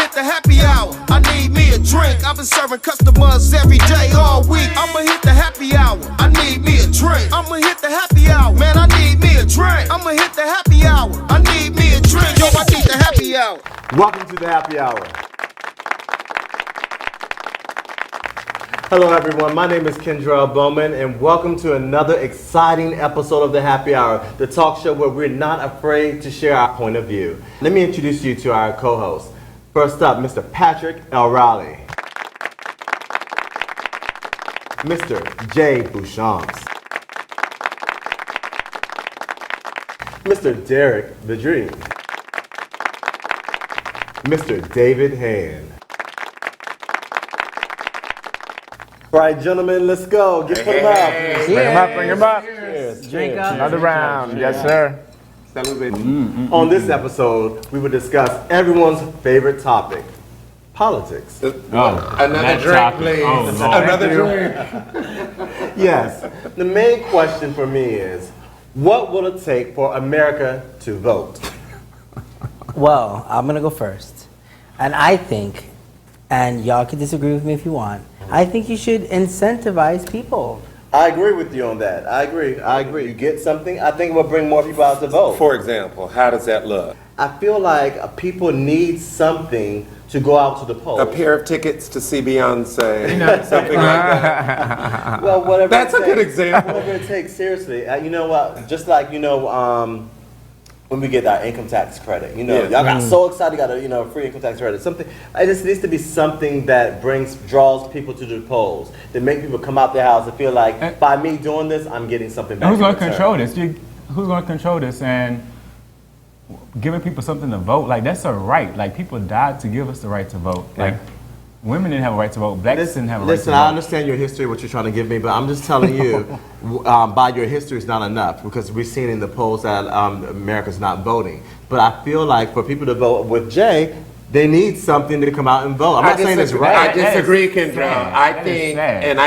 hit the happy hour. I need me a drink. I've been serving customers every day, all week. I'ma hit the happy hour. I need me a drink. I'ma hit the happy hour. Man, I need me a drink. I'ma hit the happy hour. I need me a drink. Yo, I need the happy hour. Welcome to the happy hour. Hello everyone, my name is Kendrell Bowman and welcome to another exciting episode of the Happy Hour, the talk show where we're not afraid to share our point of view. Let me introduce you to our co-host. First up, Mr. Patrick L. Raleigh. Mr. J. Beauchamps. Mr. Derrick Vidrine. Mr. David Hand. All right, gentlemen, let's go. Get put them up. Bring them up. Cheers. Drink up. Another round. Yes, sir. On this episode, we will discuss everyone's favorite topic, politics. Another drink, please. Another drink. Yes. The main question for me is, what will it take for America to vote? Well, I'm going to go first. And I think, and y'all can disagree with me if you want, I think you should incentivize people. I agree with you on that. I agree. You get something, I think it will bring more people out to vote. For example, how does that look? I feel like people need something to go out to the polls. A pair of tickets to see Beyonce, something like that. Well, whatever. That's a good example. Whatever it takes, seriously. You know what? Just like, when we get our income tax credit, y'all got so excited, got a free income tax credit. Something, it just needs to be something that draws people to the polls, that make people come out their house and feel like by me doing this, I'm getting something back. Who's going to control this? Who's going to control this and giving people something to vote? Like that's a right. Like people died to give us the right to vote. Like women didn't have a right to vote. Blacks didn't have a right to vote. Listen, I understand your history, what you're trying to give me, but I'm just telling you, by your history is not enough because we're seeing in the polls that America's not voting. But I feel like for people to vote with Jay, they need something to come out and vote. I'm not saying it's right. I disagree, Kendrell. I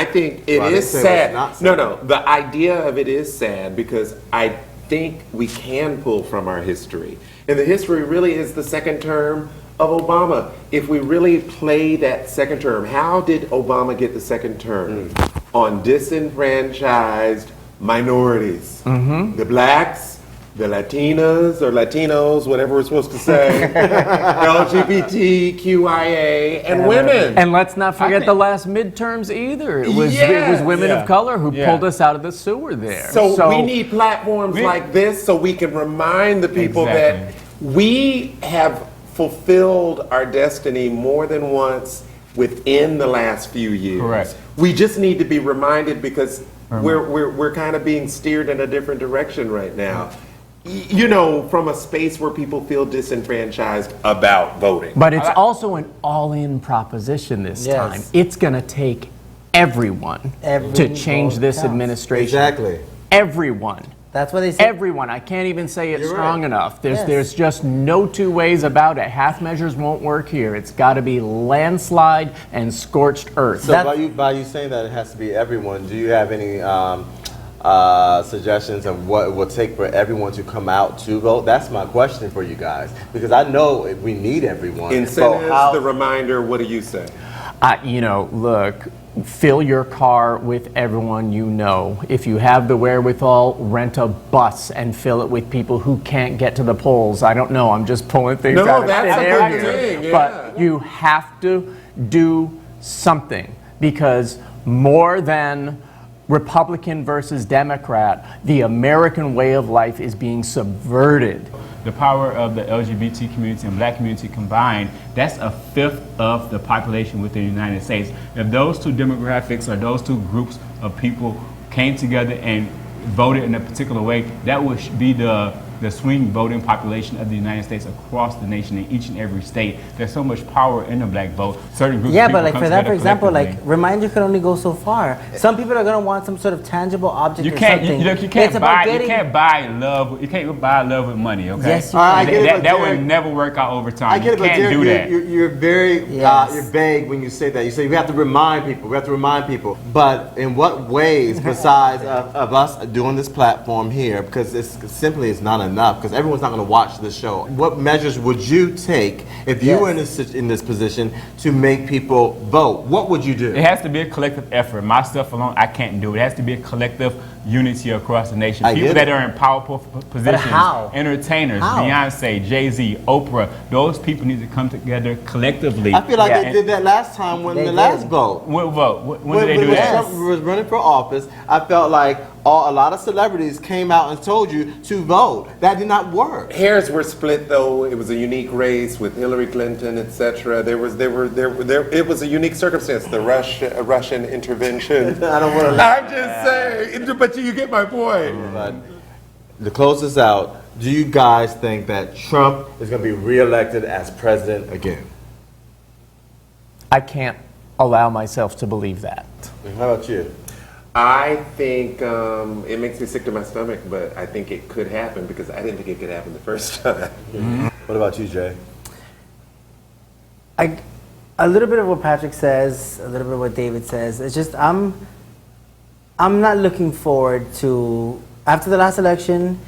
think it is sad. No, the idea of it is sad because I think we can pull from our history. And the history really is the second term of Obama. If we really play that second term, how did Obama get the second term? On disenfranchised minorities. The blacks, the Latinas or Latinos, whatever we're supposed to say, LGBTQIA, and women. And let's not forget the last midterms either. It was women of color who pulled us out of the sewer there. So we need platforms like this so we can remind the people that we have fulfilled our destiny more than once within the last few years. Correct. We just need to be reminded because we're kind of being steered in a different direction right now. From a space where people feel disenfranchised about voting. But it's also an all-in proposition this time. It's going to take everyone to change this administration. Exactly. Everyone. That's what they say. Everyone. I can't even say it strong enough. There's just no two ways about it. Half measures won't work here. It's got to be landslide and scorched earth. So by you saying that it has to be everyone, do you have any suggestions of what it will take for everyone to come out to vote? That's my question for you guys, because I know we need everyone. Incentives, the reminder, what do you say? Look, fill your car with everyone you know. If you have the wherewithal, rent a bus and fill it with people who can't get to the polls. I don't know, I'm just pulling things out of thin air here. But you have to do something because more than Republican versus Democrat, the American way of life is being subverted. The power of the LGBT community and black community combined, that's a fifth of the population within the United States. If those two demographics or those two groups of people came together and voted in a particular way, that would be the swing voting population of the United States across the nation in each and every state. There's so much power in the black vote. Certain groups of people but come for that, together for example, collectively. reminder can only go so far. Some people are going to want some sort of tangible object You or can't, something. you can't buy love. You can't buy love with money. Okay. Yes, you can. That would never work out over time. I get You it, can't do that. You're very you're vague when you say that. You say we have to remind people. We have to remind people. But in what ways, besides of us doing this platform here, because it's not enough because everyone's not going to watch this show. What measures would you take if you were in this position to make people vote? What would you do? It has to be a collective effort. Myself alone, I can't do it. It has to be a collective unity across the nation. People that are in powerful positions, entertainers, Beyonce, Jay-Z, Oprah, those people need to come together collectively. I feel like they did that last time when the last vote. What vote? When did they do that? When Trump was running for office, I felt like a lot of celebrities came out and told you to vote. That did not work. Hairs were split though. It was a unique race with Hillary Clinton, etc. It was a unique circumstance. The Russian intervention. I don't want to. I'm just saying, but you get my point. But to close this out, do you guys think that Trump is going to be reelected as president again? I can't allow myself to believe that. How about you? I think it makes me sick to my stomach, but I think it could happen because I didn't think it could happen the first time. What about you, Jay? A little bit of what Patrick says, a little bit of what David says. It's just I'm not looking forward to, after the last election,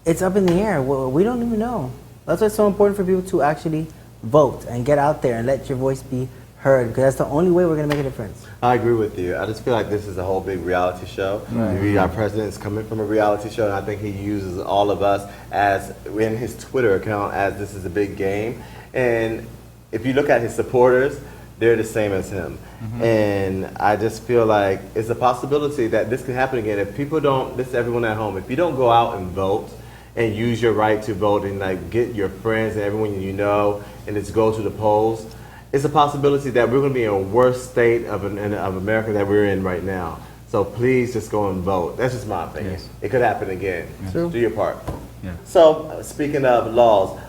it's up in the air. We don't even know. That's why it's so important for people to actually vote and get out there and let your voice be heard, because that's the only way we're going to make a difference. I agree with you. I just feel like this is a whole big reality show. Our president is coming from a reality show, and I think he uses all of us as in his Twitter account as this is a big game. And if you look at his supporters, they're the same as him. And I just feel like it's a possibility that this can happen again. If people don't, this is everyone at home, if you don't go out and vote and use your right to vote and like get your friends and everyone you know and just go to the polls, it's a possibility that we're going to be in a worse state of America that we're in right now. So please just go and vote. That's just my opinion. Yes. It could happen again. True. Do your part. Yeah. So speaking of laws,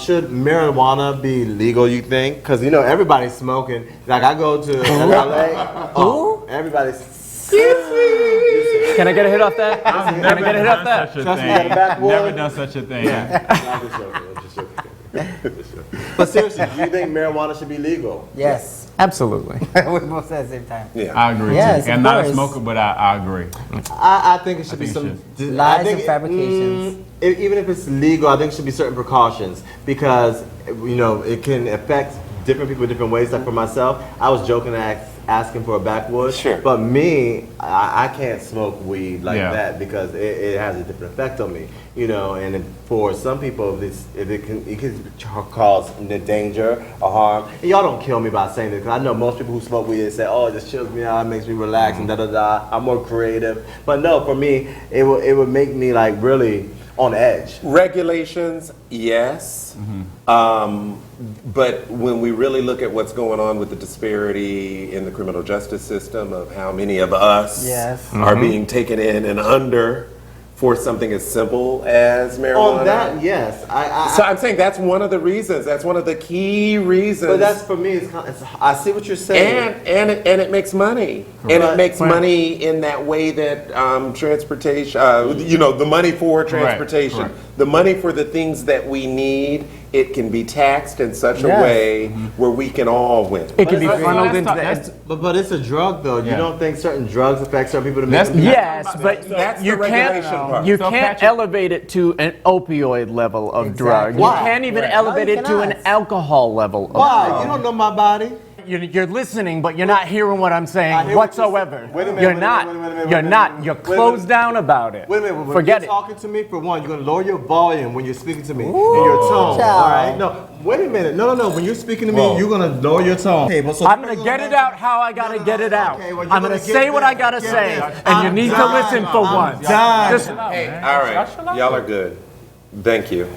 should marijuana be legal, you think? Because, you know, everybody's smoking. Like, I go to LA. Everybody's... Excuse me! Can I get a hit off that? I've never done such a Trust me, got a thing. backboard? Never done such a thing. I'm just joking. But seriously, do you think marijuana should be legal? Yes. Absolutely. We both said at the same time. Yeah. I agree Yes, too. of I'm not a course. smoker, but I agree. I think it should be think it some... Lies I think and fabrications. Even if it's legal, I think there should be certain precautions because, you know, it can affect different people different ways. Like for myself, I was joking asking for a backwood. Sure. But me, I can't smoke weed like Yeah. that because it has a different effect on me. You know, and for some people, it can cause danger or harm. And y'all don't kill me by saying this because I know most people who smoke weed, they say, "Oh, it just chills me out, it makes me relax," and da da da. I'm more creative. But no, for me, it would make me like really on edge. Regulations, yes. But when we really look at what's going on with the disparity in the criminal justice system of how many of us are being taken in and under for something as simple as marijuana. On that, yes. So I'm saying that's one of the reasons. That's one of the key reasons. But that's for me. I see what you're saying. And it makes money. And it makes money in that way that transportation, the money for transportation, Correct. the money for the things that we need, it can be taxed in such a way where we can all win. It can be Let's funneled talk- into let's- the... But it's a drug, though. You Yeah. don't think certain drugs affect certain people to make That's- them? Yes, but That's you the regulation can't part. you So can't Patrick- elevate it to an opioid level of drug. You Why? can't even Right. elevate No, you it to an cannot. alcohol level of Why? drug. You don't know my body. You're listening, but you're not hearing what I'm I saying hear what you're whatsoever. saying. Wait a minute, You're wait a not. minute, wait a minute, You're wait a not. minute. You're Wait a closed minute. down about it. Wait a minute. When Forget you're it. talking to me, for one, you're going to lower your volume when you're speaking to me and your tone. child. All right? No, wait a minute. No. When you're speaking to me, you're going to lower your tone. Okay, well, so I'm gonna get it out how I gotta get it out. Okay, well, you're I'm gonna gonna get say what I this, gotta get say, this. and you I'm need to done. listen for I'm once. done. Just- Hey, all right. Y'all are good. Thank you.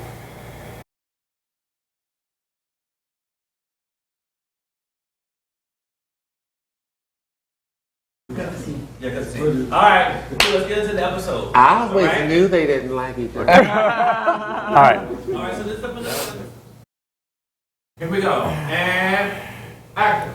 Alright, let's get into the episode. I always knew they didn't like each other. All right. Alright, so this episode. Here we go. And action.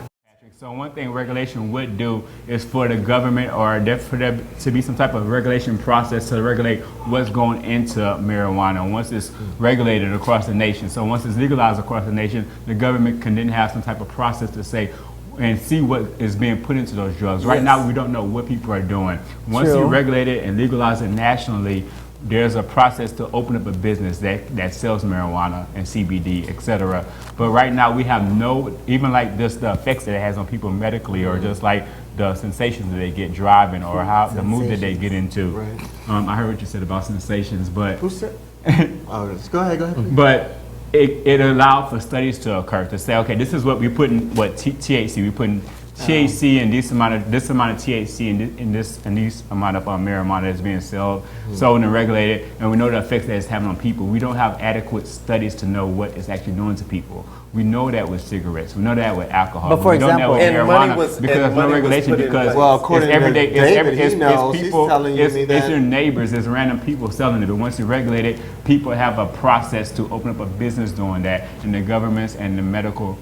So one thing regulation would do is for the government or for there to be some type of regulation process to regulate what's going into marijuana once it's regulated across the nation. So once it's legalized across the nation, the government can then have some type of process to say and see what is being put into those drugs. Right now, we don't know what people are doing. Once you regulate it and legalize it nationally, there's a process to open up a business that sells marijuana and CBD, etc. But right now we have no, even like just the effects that it has on people medically, or just like the sensations that they get driving, or how the mood that they get into. Right. I heard what you said about sensations, but Who said? Oh, just go ahead. but it allowed for studies to occur to say, okay, this is what we put in THC. We put in THC and this amount of THC and this amount of marijuana that's being sold and regulated, and we know the effects that it's having on people. We don't have adequate studies to know what it's actually doing to people. We know that with cigarettes. We know that with alcohol. But for we don't know that example- with marijuana because there's no regulation. Because according it's everyday. to David, It's he knows. people. He's telling It's me your neighbors. It's random people selling it. But once you regulate it, people have a process to open up a business doing that, and the governments and the medical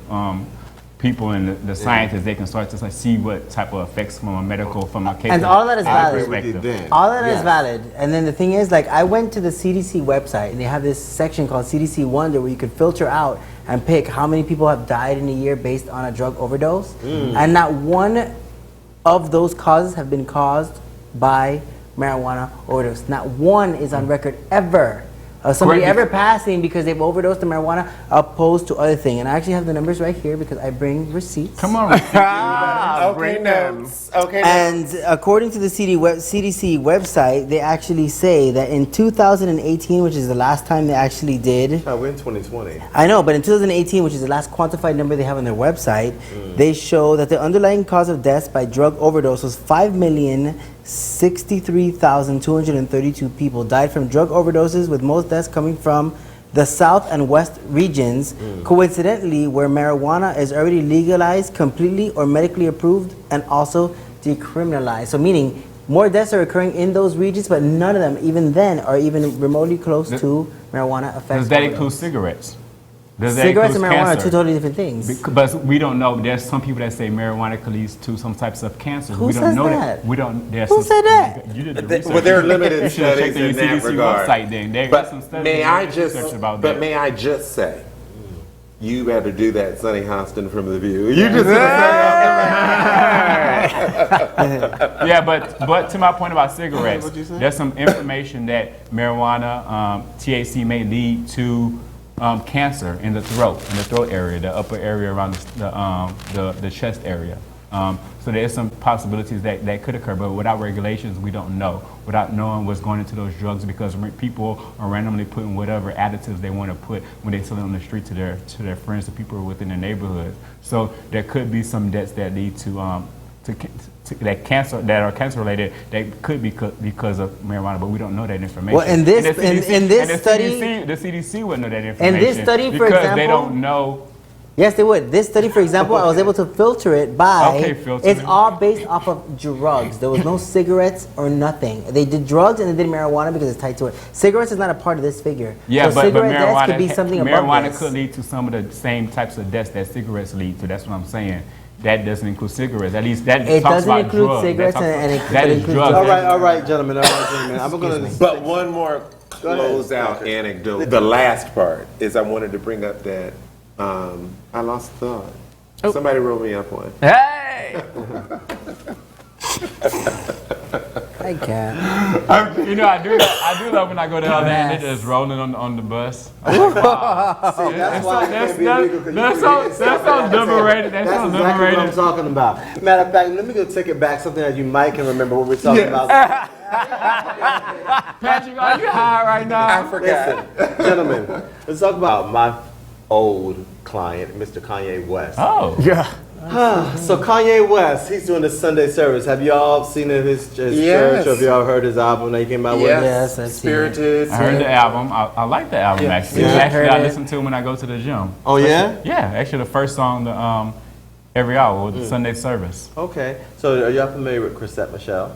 people and the scientists, they can start to see what type of effects from a case. And all that is valid. perspective. All that is valid. And then the thing is, like, I went to the CDC website, and they have this section called CDC Wonder where you could filter out and pick how many people have died in a year based on a drug overdose. And not one of those causes have been caused by marijuana overdose. Not one is on record ever. Somebody ever passing because they've overdosed on marijuana opposed to other thing. And I actually have the numbers right here because I bring receipts. Come on, Okay, notes. Okay. And according to the CDC website, they actually say that in 2018, which is the last time they actually did. We're in 2020. I know, but in 2018, which is the last quantified number they have on their website, they show that the underlying cause of deaths by drug overdose was 5,063,232 people died from drug overdoses, with most deaths coming from the South and West regions, coincidentally, where marijuana is already legalized completely or medically approved and also decriminalized. So meaning more deaths are occurring in those regions, but none of them, even then, are even remotely close to marijuana effects. Does that include cigarettes? Cigarettes and marijuana are two totally different things. But we don't know. There's some people that say marijuana could lead to some types of cancer. Who we don't says know that? We don't. Who said that? You did the research. Well, there are limited You should have studies checked the in that CDC regard. website. Then there are some studies. May I just? About But that. may I just say, you better do that, Sonny Hostin from The View. You just. Yeah, but to my point about cigarettes, there's some information that marijuana, THC may lead to cancer in the throat area, the upper area around the chest area. So there's some possibilities that could occur, but without regulations, we don't know. Without knowing what's going into those drugs, because people are randomly putting whatever additives they want to put when they sell it on the street to their friends, to people within their neighborhood. So there could be some deaths that lead to that are cancer related, that could be because of marijuana, but we don't know that information. Well, in this study, the CDC wouldn't know that information. In this study, for because example, they don't know. Yes, they would. This study, for example, I was able to filter it by. It's all based off of drugs. There was no cigarettes or nothing. They did drugs and they did marijuana because it's tied to it. Cigarettes is not a part of this figure. Yeah, so but cigarette marijuana deaths could be something above marijuana this. could lead to some of the same types of deaths that cigarettes lead to. That's what I'm saying. That doesn't include cigarettes. At least that it talks doesn't about include drugs. cigarettes that and it includes drugs. All right, gentlemen. I'm going to. But one more close-out anecdote. The last part is I wanted to bring up that I lost thought. Somebody roll me up one. Hey! I can't. You know, I do love when I go to LA and they're just rolling on the bus. I'm like, wow. That's why I can't be legal, 'cause That sounds liberated. That That's sounds exactly liberated. what I'm talking about. Matter of fact, let me go take it back. Something that you might can remember what we're talking about. Patrick, are you high right now? I forgot. Listen, gentlemen, let's talk about my old client, Mr. Kanye West. Oh. Yeah. So Kanye West, he's doing this Sunday service. Have y'all seen his church? Or have y'all heard his album that he came out with? Yes, I've seen Spirited. I heard the album. I like the album actually. Yeah. Actually, I Heard it. listen to it when I go to the gym. Oh yeah? Yeah, actually the first song every hour with the Sunday service. Okay. So are y'all familiar with Chrisette Michele?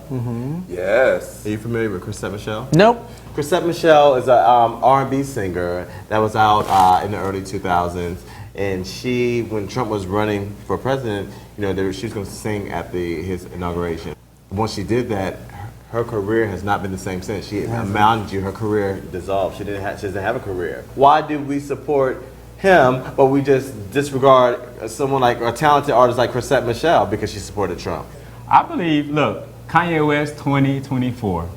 Yes. Are you familiar with Chrisette Michele? Nope. Chrisette Michele is a R&B singer that was out in the early 2000s, and she, when Trump was running for president, she was going to sing at his inauguration. Once she did that, her career has not been the same since. Her career dissolved. She doesn't have a career. Why do we support him, but we just disregard someone like a talented artist like Chrisette Michele because she supported Trump? I believe, look, Kanye West 2024.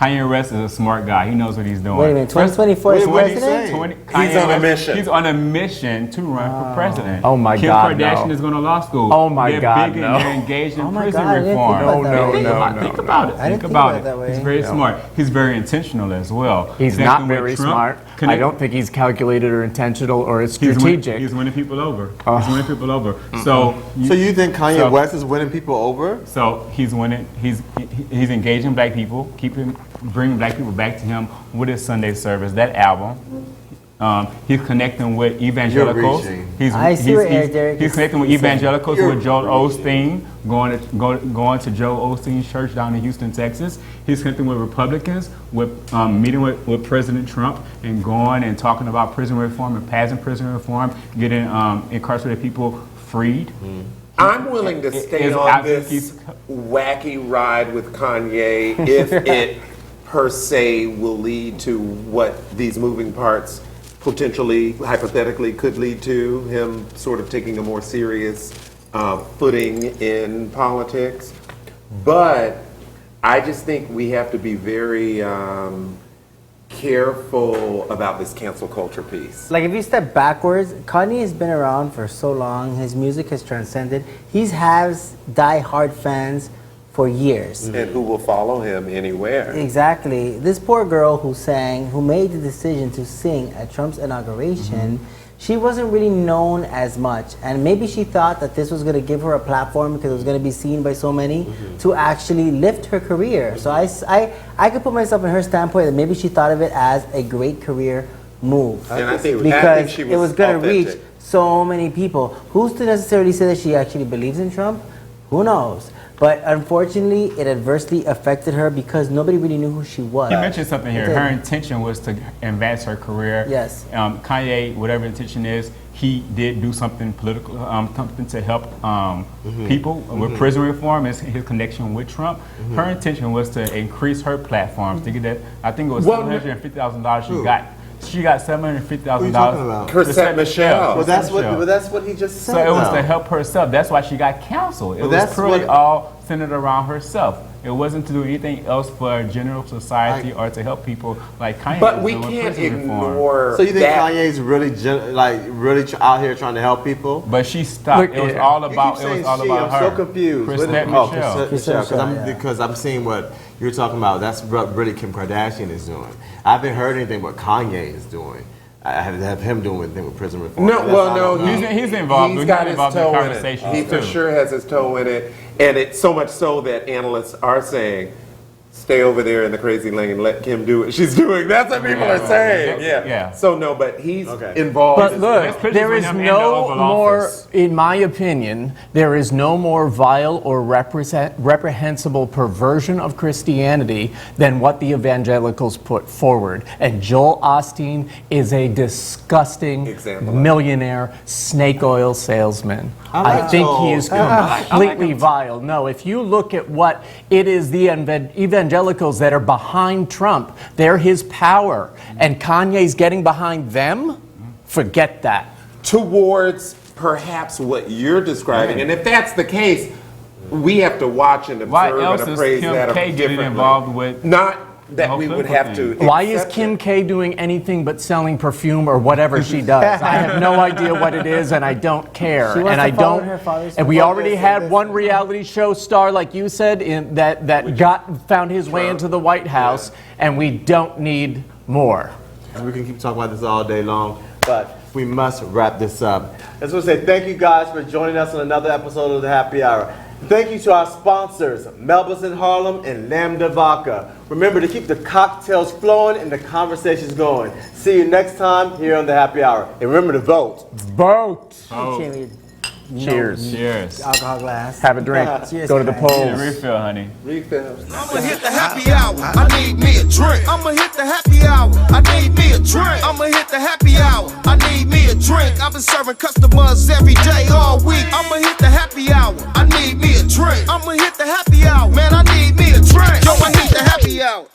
Kanye West is a smart guy. He knows what he's doing. Wait a minute, 2024 is what did he president? say? He's on a mission. He's on a mission to run for president. Oh my Kim God, Kardashian no. is going to law school. Oh my they're God, big no. and they're engaged in Oh my prison God, I didn't think reform. about that. Think about it. I didn't Think think about about it that it. way. He's very smart. He's very intentional as well. He's Connecting not with very Trump, smart. I don't think he's calculated or intentional or strategic. He's winning people over. He's winning people over. So you think Kanye West is winning people over? So he's winning. He's engaging black people, bringing black people back to him with his Sunday service. That album. He's connecting with evangelicals. I see where Derrick He's is connecting with saying. evangelicals with Joel Osteen, going to Joel Osteen's church down in Houston, Texas. He's connecting with Republicans, with meeting with President Trump and going and talking about prison reform and passing prison reform, getting incarcerated people freed. I'm willing to stay on this wacky ride with Kanye if it per se will lead to what these moving parts potentially, hypothetically, could lead to, him sort of taking a more serious footing in politics. But I just think we have to be very careful about this cancel culture piece. Like if you step backwards, Kanye has been around for so long. His music has transcended. He has die-hard fans for years. And who will follow him anywhere. Exactly. This poor girl who made the decision to sing at Trump's inauguration, she wasn't really known as much. And maybe she thought that this was going to give her a platform because it was going to be seen by so many to actually lift her career. So I could put myself in her standpoint that maybe she thought of it as a great career move. And I think she was it was going to reach authentic. so many people. Who's to necessarily say that she actually believes in Trump? Who knows? But unfortunately, it adversely affected her because nobody really knew who she was. You mentioned something here. Her intention was to advance her career. Yes. Kanye, whatever intention is, he did do something political, something to help people with prison reform. His connection with Trump. Her intention was to increase her platforms. To get that, I think it was $750,000 she got. She got $750,000. Chrisette Michelle. Well, that's what he just said. So it was to help herself. That's why she got canceled. It was purely all centered around herself. It wasn't to do anything else for general society or to help people like Kanye. But we can't ignore. So you think Kanye's really out here trying to help people? But she stopped. It was all about. You keep It was all saying about she. her. I'm so confused. Chrisette Michelle. Because I'm seeing what you're talking about. That's what really Kim Kardashian is doing. I haven't heard anything what Kanye is doing. I have him doing anything with prison reform. He's involved. He's got his toe in conversation. it. He for sure has his toe in it, and it's so much so that analysts are saying, "Stay over there in the crazy lane. Let Kim do what she's doing." That's what people are saying. Yeah. So no, but he's involved. But look, there is no more, in my opinion, there is no more vile or reprehensible perversion of Christianity than what the evangelicals put forward. And Joel Osteen is a disgusting millionaire snake oil salesman. I think he is completely vile. No, if you look at what it is, the evangelicals that are behind Trump, they're his power. And Kanye's getting behind them? Forget that. Towards perhaps what you're describing. And if that's the case, we have to watch and observe and appraise that differently. Involved with not that we would have to. Why is Kim K doing anything but selling perfume or whatever she does? I have no idea what it is, and I don't care. She wants to follow her father's And we already had one reality show star, like you said, that found his way into the White House, and we don't need more. And we can keep talking about this all day long, but we must wrap this up. I just want to say thank you guys for joining us on another episode of the Happy Hour. Thank you to our sponsors, Melba's in Harlem and Lambda Vodka. Remember to keep the cocktails flowing and the conversations going. See you next time here on the Happy Hour. And remember to vote. Vote. Cheers. Cheers. Alcohol glass. Have a drink. Cheers, Go to the guys. polls. Refill, honey. Refill. I'ma hit the happy hour. I need me a drink. I'ma hit the happy hour. I need me a drink. I'ma hit the happy hour. I need me a drink. I've been serving customers every day, all week. I'ma hit the happy hour. I need me a drink. I'ma hit the happy hour. Man, I need me a drink. Yo, I hit the happy hour.